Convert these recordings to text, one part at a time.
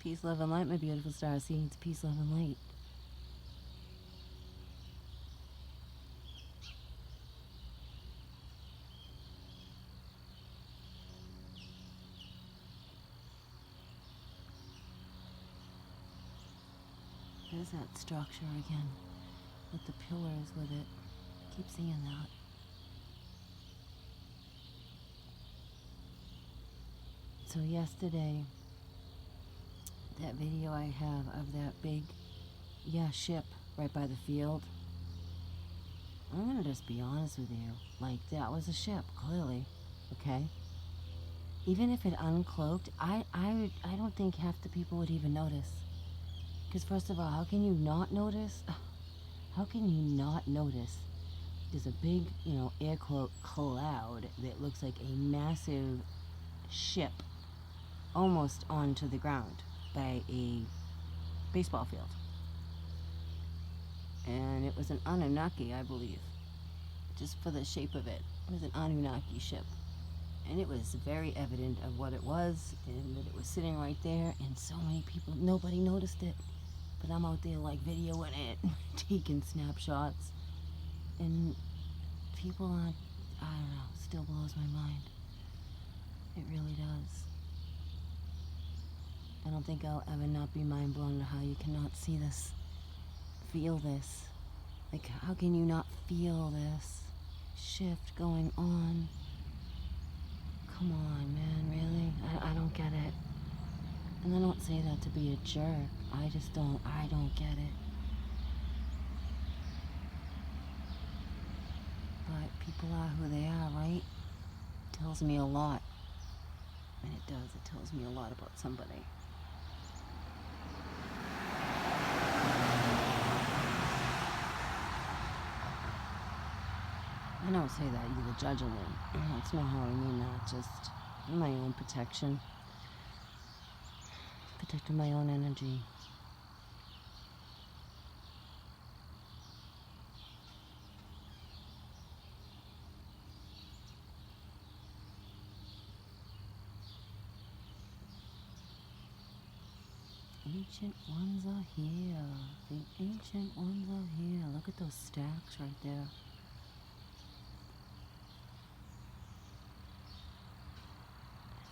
Peace, love, and light, my beautiful star seeds. Peace, love, and light. There's that structure again with the pillars with it. Keep seeing that. So yesterday, that video I have of that big, ship right by the field, I'm gonna just be honest with you. Like, that was a ship, clearly, okay? Even if it uncloaked, I don't think half the people would even notice. Because first of all, how can you not notice? How can you not notice? There's a big, air quote, cloud that looks like a massive ship almost onto the ground by a baseball field. And it was an Anunnaki, I believe. Just for the shape of it. It was an Anunnaki ship. And it was very evident of what it was and that it was sitting right there, and so many people, nobody noticed it. But I'm out there like videoing it, taking snapshots, and people aren't, I don't know, still blows my mind. It really does. I don't think I'll ever not be mind blown at how you cannot see this, feel this. Like, how can you not feel this shift going on? Come on, man, really? I don't get it. And I don't say that to be a jerk. I don't get it. But people are who they are, right? Tells me a lot. And it does, it tells me a lot about somebody. I don't say that either judging them. That's not how I mean that. Just my own protection. Protecting my own energy. Ancient ones are here. The ancient ones are here. Look at those stacks right there.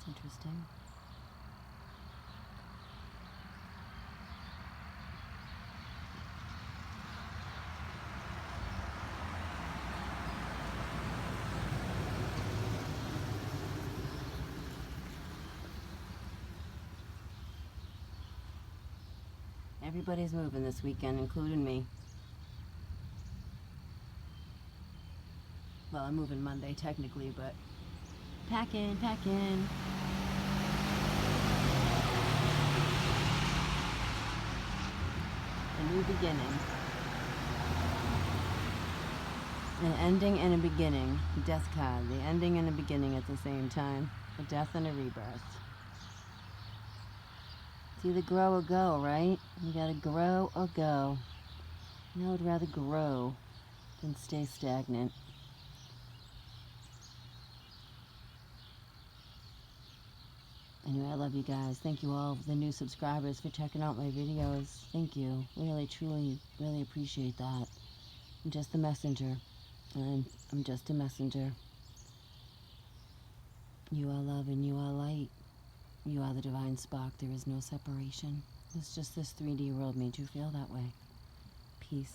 That's interesting. Everybody's moving this weekend, including me. Well, I'm moving Monday technically, but packing. A new beginning. An ending and a beginning. Death card. The ending and the beginning at the same time. A death and a rebirth. It's either grow or go, right? You gotta grow or go. I would rather grow than stay stagnant. Anyway, I love you guys. Thank you all, the new subscribers, for checking out my videos. Thank you. Really, truly, really appreciate that. I'm just a messenger. I'm just a messenger. You are love and you are light. You are the divine spark. There is no separation. It's just this 3D world made you feel that way. Peace.